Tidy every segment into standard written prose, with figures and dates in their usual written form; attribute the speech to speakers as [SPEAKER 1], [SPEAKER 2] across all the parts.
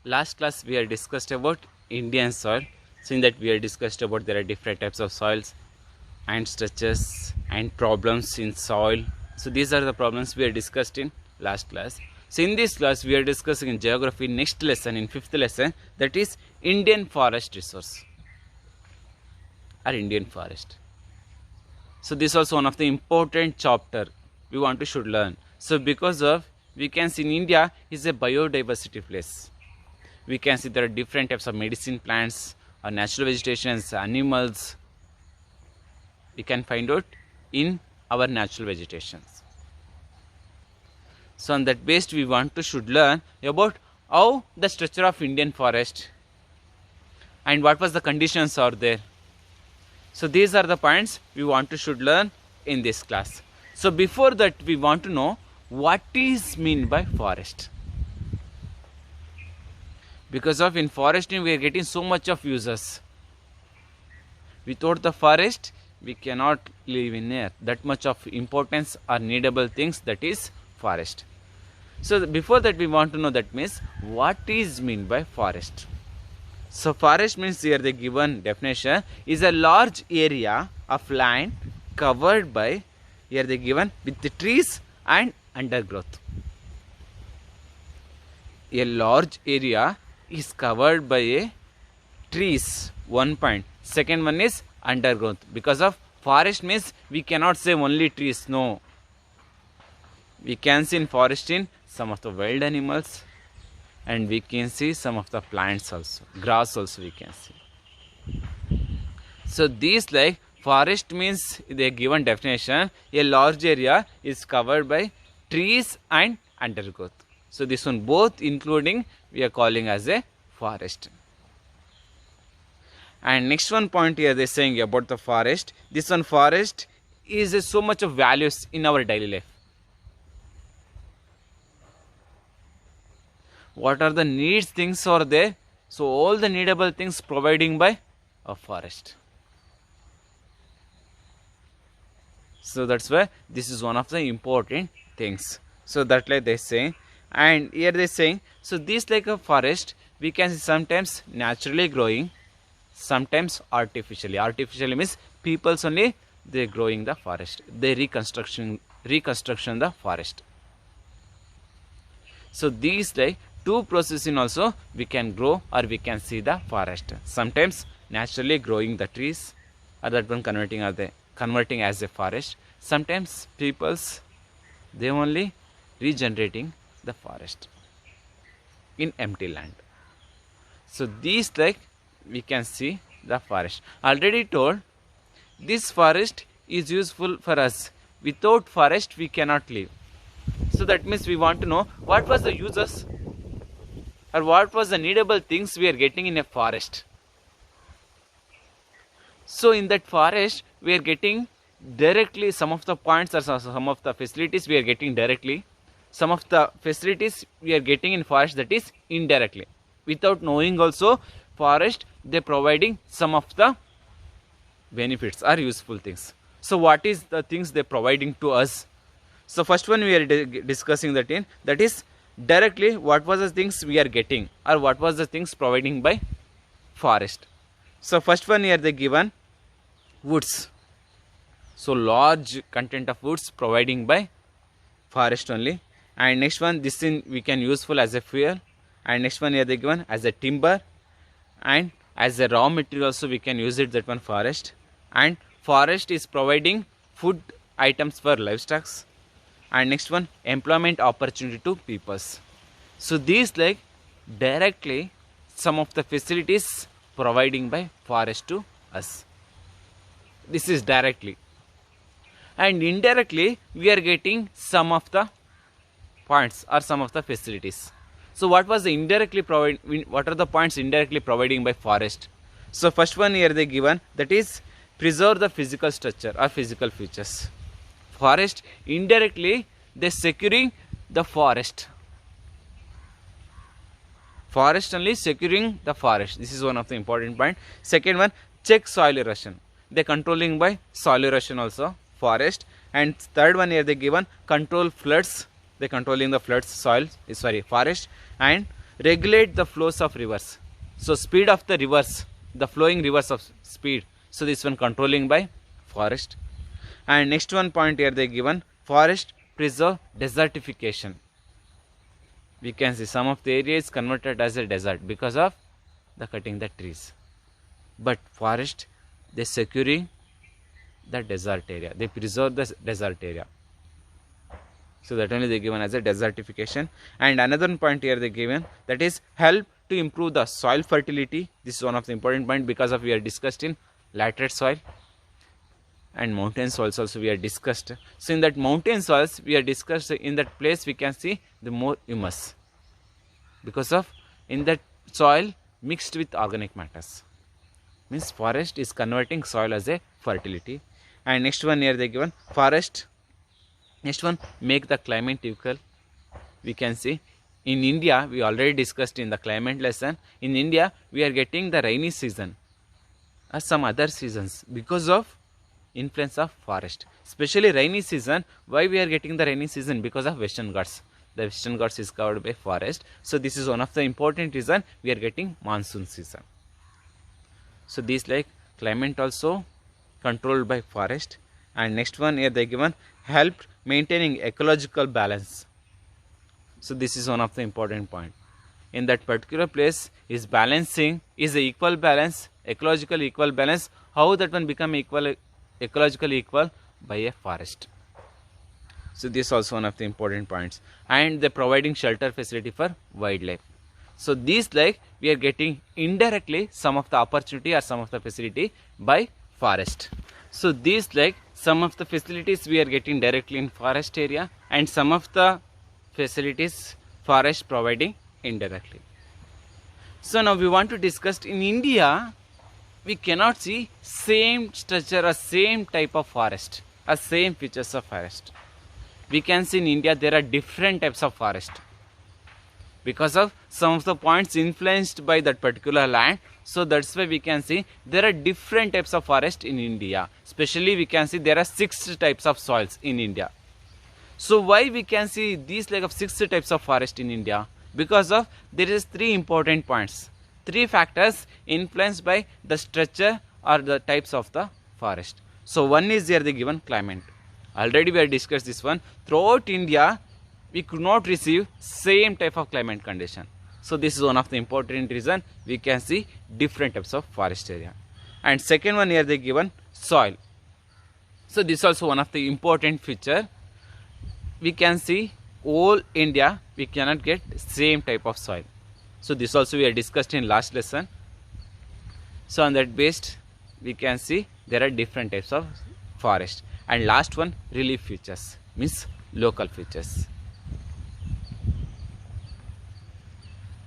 [SPEAKER 1] last class we have discussed about Indian soil. So in that we have discussed about there are different types of soils and structures and problems in soil. So these are the problems we have discussed in last class. So in this class we are discussing in geography next lesson, in 5th lesson, that is Indian forest resource or Indian forest. So this is also one of the important chapter we want to should learn. So because of we can see in India is a biodiversity place. We can see there are different types of medicine plants or natural vegetations, animals. We can find out in our natural vegetations. So on that based we want to should learn about how the structure of Indian forest and what was the conditions are there. So these are the points we want to should learn in this class. So before that we want to know what is mean by forest. Because of in foresting we are getting so much of uses. Without the forest we cannot live in earth. That much of importance or needable things, that is forest. So before that we want to know that means what is mean by forest. So forest means here the given definition is a large area of land covered by, here they given, with the trees and undergrowth. A large area is covered by a trees, one point. Second one is undergrowth. Because of forest means we cannot say only trees, no. We can see in forest in some of the wild animals, and we can see some of the plants also, grass also we can see. So these like forest means the given definition, a large area is covered by trees and undergrowth. So this one both including we are calling as a forest. And next one point here they are saying about the forest. This one forest is so much of values in our daily life. What are the needs things are there? So all the needable things providing by a forest. So that's why this is one of the important things. So that like they say, and here they saying, so this like a forest we can see sometimes naturally growing, sometimes artificially. Artificially means people's only they growing the forest, they reconstruction the forest. So these like two processing also we can grow or we can see the forest. Sometimes naturally growing the trees, or that one converting as a forest. Sometimes people's they only regenerating the forest in empty land. So these like we can see the forest. Already told this forest is useful for us. Without forest we cannot live. So that means we want to know what was the uses or what was the needable things we are getting in a forest. So in that forest we are getting directly some of the points or some of the facilities we are getting directly. Some of the facilities we are getting in forest, that is indirectly. Without knowing also forest they providing some of the benefits or useful things. So what is the things they providing to us? So first one we are discussing that in, that is directly what was the things we are getting or what was the things providing by forest. So first one here they given woods. So large content of woods providing by forest only. And next one, this thing we can useful as a fuel. And next one here they given as a timber, and as a raw material also we can use it, that one forest. And forest is providing food items for livestock. And next one, employment opportunity to peoples. So these like directly some of the facilities providing by forest to us. This is directly. And indirectly we are getting some of the points or some of the facilities. So what was the indirectly what are the points indirectly providing by forest? So first one here they given, that is preserve the physical structure or physical features. Forest indirectly they securing the forest. Forest only securing the forest. This is one of the important point. Second one, check soil erosion. They controlling by soil erosion also, forest. And third one here they given, control floods. They controlling the floods, forest. And regulate the flows of rivers. So speed of the rivers, the flowing rivers of speed. So this one controlling by forest. And next one point here they given, forest preserve desertification. We can see some of the area is converted as a desert because of the cutting the trees. But forest, they securing the desert area, they preserve the desert area. So that only they given as a desertification. And another point here they given, that is help to improve the soil fertility. This is one of the important point because of we are discussed in laterite soil and mountain soils also we are discussed. So in that mountain soils we are discussed, in that place we can see the more humus because of in that soil mixed with organic matters. Means forest is converting soil as a fertility. And next one here they given, forest, next one, make the climate equal. We can see in India, we already discussed in the climate lesson, in India we are getting the rainy season as some other seasons because of influence of forest. Especially rainy season, why we are getting the rainy season? Because of Western Ghats. The Western Ghats is covered by forest. So this is one of the important reason we are getting monsoon season. So this like climate also controlled by forest. And next one here they given, help maintaining ecological balance. So this is one of the important point. In that particular place is balancing, is a equal balance, ecological equal balance. How that one become equal, ecological equal? By a forest. So this is also one of the important points. And they providing shelter facility for wildlife. So these like we are getting indirectly some of the opportunity or some of the facility by forest. So these like some of the facilities we are getting directly in forest area, and some of the facilities forest providing indirectly. So now we want to discuss in India, we cannot see same structure or same type of forest or same features of forest. We can see in India there are different types of forest because of some of the points influenced by that particular land. So that's why we can see there are different types of forest in India. Especially we can see there are 6 types of soils in India. So why we can see these like of 6 types of forest in India? Because of there is 3 important points. 3 factors influenced by the structure or the types of the forest. So one is here the given climate. Already we have discussed this one. Throughout India, we could not receive same type of climate condition. So this is one of the important reason we can see different types of forest area. And second one here they given soil. So this is also one of the important feature. We can see all India we cannot get same type of soil. So this also we have discussed in last lesson. So on that based we can see there are different types of forest. And last one, relief features, means local features.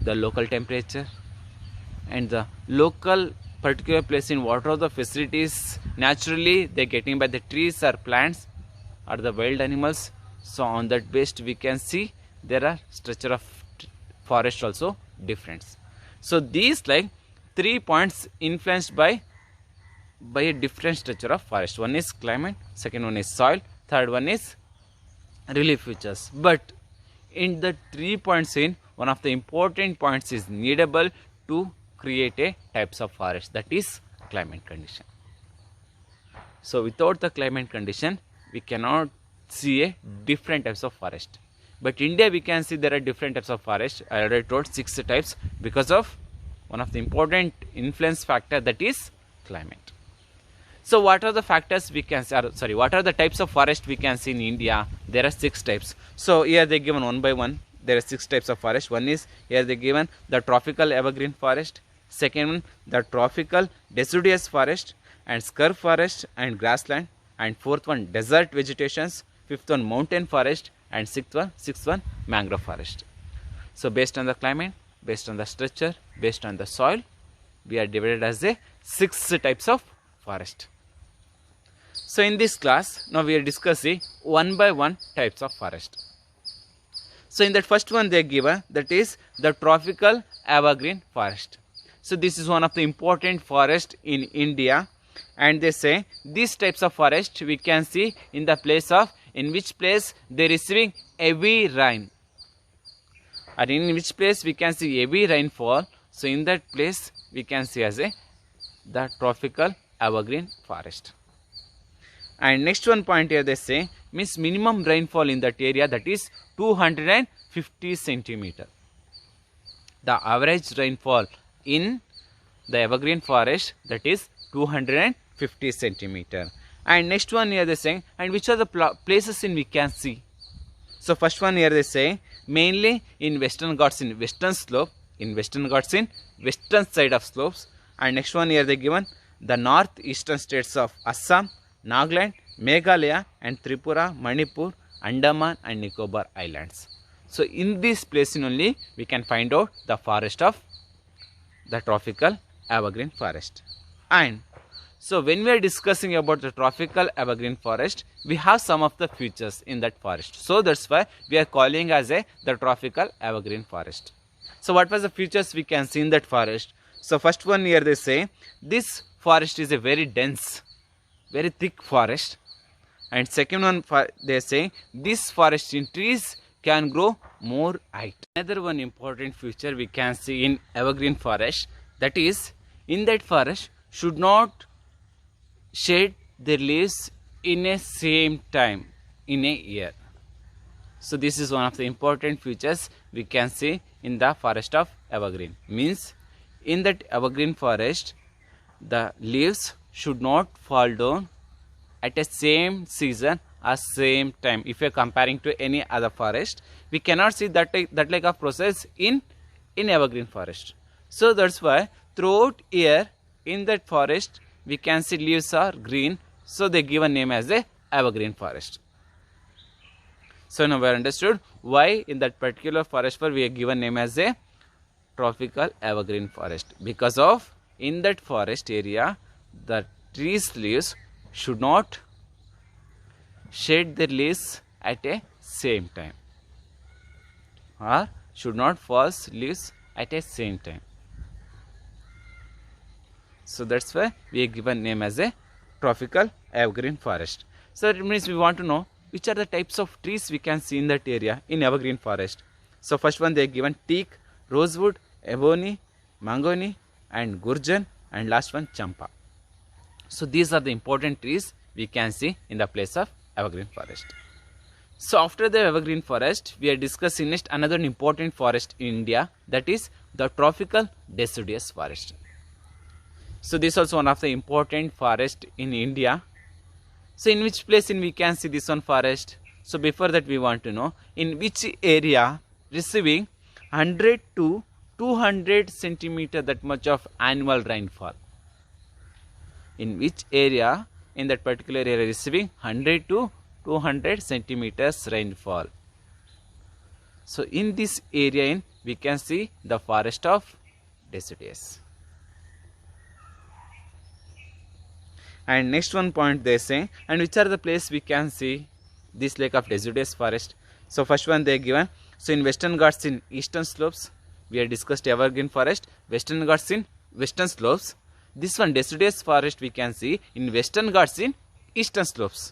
[SPEAKER 1] The local temperature and the local particular place in what are the facilities naturally they are getting by the trees or plants or the wild animals. So on that based we can see there are structure of forest also different. So these like 3 points influenced by a different structure of forest. One is climate, second one is soil, third one is relief features. But in the 3 points in, one of the important points is needable to create a types of forest, that is climate condition. So without the climate condition we cannot see a different types of forest. But India we can see there are different types of forest. I already told 6 types because of one of the important influence factor, that is climate. So what are the factors we can see, what are the types of forest we can see in India? There are 6 types. So here they given one by one. There are 6 types of forest. One is here they given the tropical evergreen forest. Second one, the tropical deciduous forest and scrub forest and grassland. And fourth one, desert vegetations. Fifth one, mountain forest. And sixth one, mangrove forest. So based on the climate, based on the structure, based on the soil, we are divided as a 6 types of forest. So in this class, now we are discussing one by one types of forest. So in that first one they are given, that is the tropical evergreen forest. So this is one of the important forest in India, and they say these types of forest we can see in the place of, in which place they are receiving heavy rain. or in which place we can see heavy rainfall. So in that place we can see as the tropical evergreen forest. And next one point here they say means minimum rainfall in that area, that is 250 centimeter. The average rainfall in the evergreen forest, that is 250 centimeter. And next one here they saying, and which are the places in we can see. So first one here they say mainly in Western Ghats in western slope, in Western Ghats in western side of slopes. And next one here they given the northeastern states of Assam, Nagaland, Meghalaya and Tripura, Manipur, Andaman and Nicobar Islands. So in this place only we can find out the forest of the tropical evergreen forest. And so when we are discussing about the tropical evergreen forest, we have some of the features in that forest. So that's why we are calling as the tropical evergreen forest. So what was the features we can see in that forest? So first one here they say this forest is a very dense, very thick forest. And second one they say this forest in trees can grow more height. Another one important feature we can see in evergreen forest, that is in that forest should not shed their leaves in a same time in a year. So this is one of the important features we can see in the forest of evergreen. Means in that evergreen forest the leaves should not fall down at a same season or same time. If you are comparing to any other forest, we cannot see that like of process in evergreen forest. So that's why throughout year in that forest we can see leaves are green, so they give a name as a evergreen forest. So now we understood why in that particular forest we are given name as a tropical evergreen forest, because of in that forest area the trees leaves should not shed their leaves at a same time or should not fall leaves at a same time. So that's why we are given name as a tropical evergreen forest. So it means we want to know which are the types of trees we can see in that area in evergreen forest. So first one they are given teak, rosewood, ebony, mahogany and gurjan, and last one champa. So these are the important trees we can see in the place of evergreen forest. So after the evergreen forest we are discussing next another important forest in India, that is the tropical deciduous forest. So this is also one of the important forest in India. So in which place we can see this one forest? So before that we want to know in which area receiving 100 to 200 centimeter that much of annual rainfall. In which area in that particular area receiving 100 to 200 centimeters rainfall. So in this area we can see the forest of deciduous. And next one point they say, and which are the place we can see this lake of deciduous forest. So first one they given, so in Western Ghats in eastern slopes we have discussed evergreen forest, Western Ghats in western slopes. This one deciduous forest we can see in Western Ghats in eastern slopes.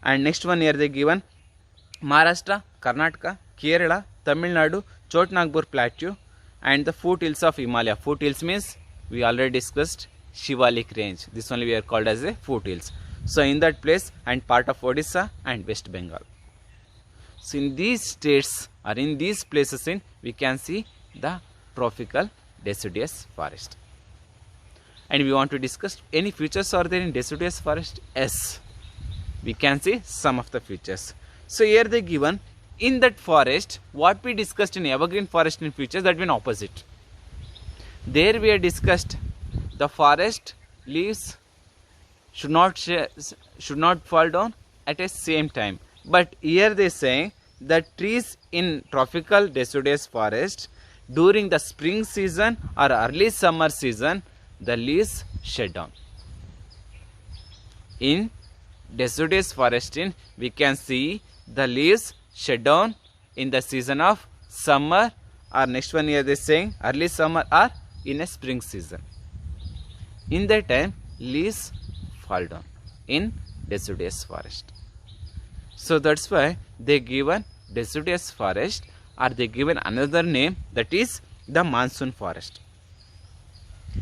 [SPEAKER 1] And next one here they given Maharashtra, Karnataka, Kerala, Tamil Nadu, Chotnagbur Plateau and the foothills of Himalaya. Foothills means we already discussed Shivalik range. This only we are called as a foothills. So in that place and part of Odisha and West Bengal. So in these states or in these places we can see the tropical deciduous forest. And we want to discuss any features are there in deciduous forest? Yes, we can see some of the features. So here they given in that forest what we discussed in evergreen forest in features, that mean opposite. There we have discussed the forest leaves should not fall down at a same time. But here they say that trees in tropical deciduous forest during the spring season or early summer season the leaves shed down. In deciduous forest we can see the leaves shed down in the season of summer, or next one here they saying early summer or in a spring season. In that time leaves fall down in deciduous forest. So that's why they given deciduous forest are they given another name, that is the monsoon forest.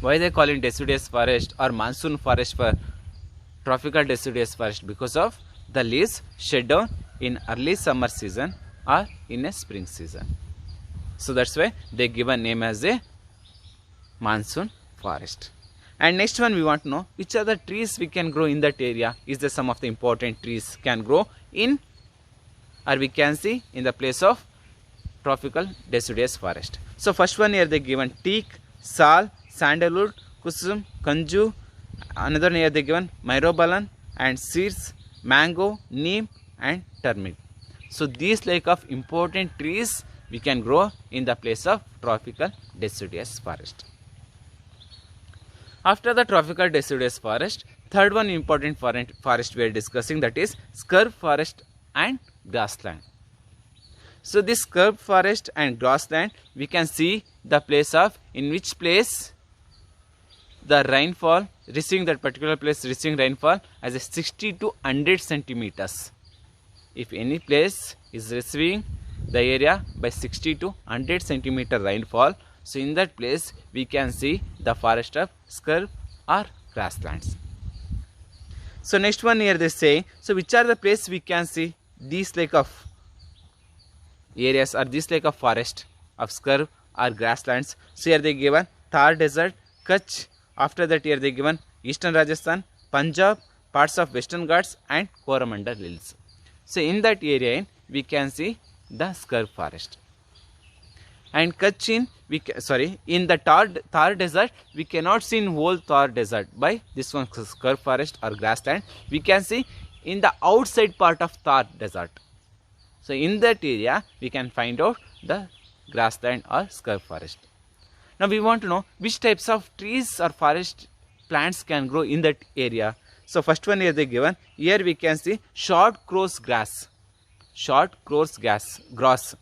[SPEAKER 1] Why they call it deciduous forest or monsoon forest for tropical deciduous forest? Because of the leaves shed down in early summer season or in a spring season. So that's why they give a name as a monsoon forest. And next one, we want to know which are the trees we can grow in that area. Is there some of the important trees can grow in, or we can see in the place of tropical deciduous forest. So first one here they given teak, sal, sandalwood, kusum, kanju. Another here they given myrobalan and seeds, mango, neem and turmeric. So these like of important trees we can grow in the place of tropical deciduous forest. After the tropical deciduous forest, third one important forest we are discussing, that is scrub forest and grassland. So this scrub forest and grassland, we can see the place of in which place the rainfall, receiving that particular place receiving rainfall as a 60 to 100 centimeters. If any place is receiving the area by 60 to 100 centimeter rainfall, so in that place we can see the forest of scrub or grasslands. So next one here they say, so which are the place we can see these like of areas or this like of forest of scrub or grasslands. So here they given Thar desert, Kutch. After that here they given eastern Rajasthan, Punjab, parts of western Ghats and Coromandel hills. So in that area we can see the scrub forest. And Kutch in the Thar desert we cannot see in whole Thar desert by this one scrub forest or grassland. We can see in the outside part of Thar desert. So in that area we can find out the grassland or scrub forest. Now we want to know which types of trees or forest plants can grow in that area. So first one here they given, here we can see short coarse grass. Short coarse grass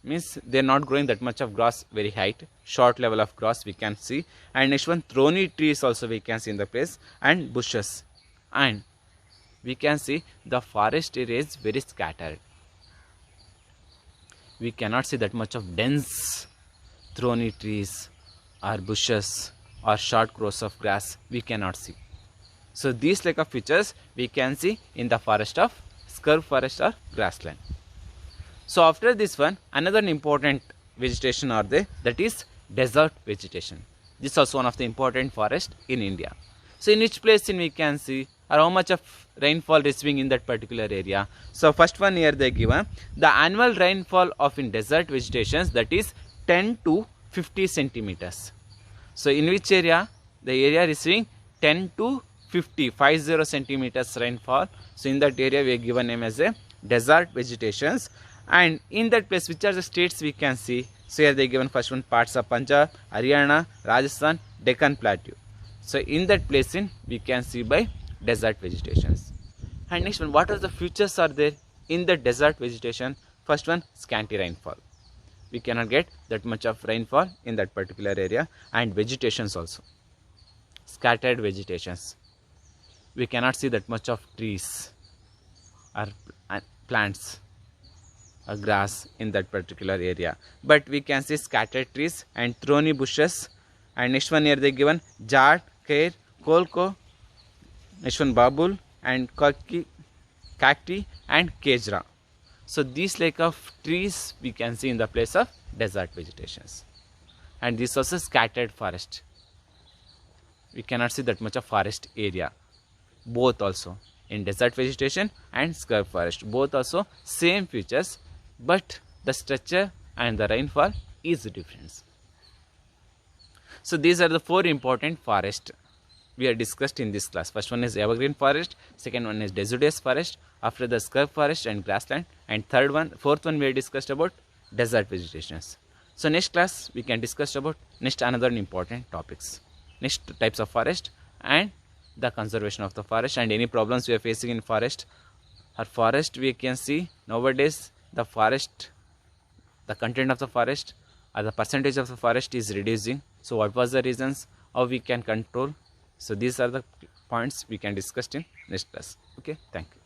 [SPEAKER 1] means they are not growing that much of grass very height, short level of grass we can see. And next one thorny trees also we can see in the place, and bushes. And we can see the forest area is very scattered. We cannot see that much of dense thorny trees or bushes or short growths of grass we cannot see. So these like of features we can see in the forest of scrub forest or grassland. So after this one, another important vegetation are there, that is desert vegetation. This is also one of the important forest in India. So in which place we can see or how much of rainfall receiving in that particular area. So first one here they given the annual rainfall of in desert vegetations, that is 10 to 50 centimeters. So in which area? The area receiving 10 to 50 centimeters rainfall. So in that area we are given name as a desert vegetations. And in that place which are the states we can see. So here they given first one parts of Punjab, Haryana, Rajasthan, Deccan Plateau. So in that place we can see by desert vegetations. And next one, what are the features are there in the desert vegetation? First one, scanty rainfall. We cannot get that much of rainfall in that particular area. And vegetations also, scattered vegetations. We cannot see that much of trees or plants or grass in that particular area, but we can see scattered trees and thorny bushes. And next one here they given jat, khair, kolko, next one babul and cacti and kejra. So these like of trees we can see in the place of desert vegetations. And this also scattered forest. We cannot see that much of forest area. Both also in desert vegetation and scrub forest, both also same features, but the structure and the rainfall is different. So these are the four important forests we are discussed in this class. First one is evergreen forest, second one is deciduous forest, after the scrub forest and grassland, and fourth one we are discussed about desert vegetations. So next class we can discuss about next another important topics, next types of forest and the conservation of the forest and any problems we are facing in forest. Our forest we can see nowadays the forest, the content of the forest or the percentage of the forest is reducing. So what was the reasons, how we can control? So these are the points we can discuss in next class. Okay, thank you.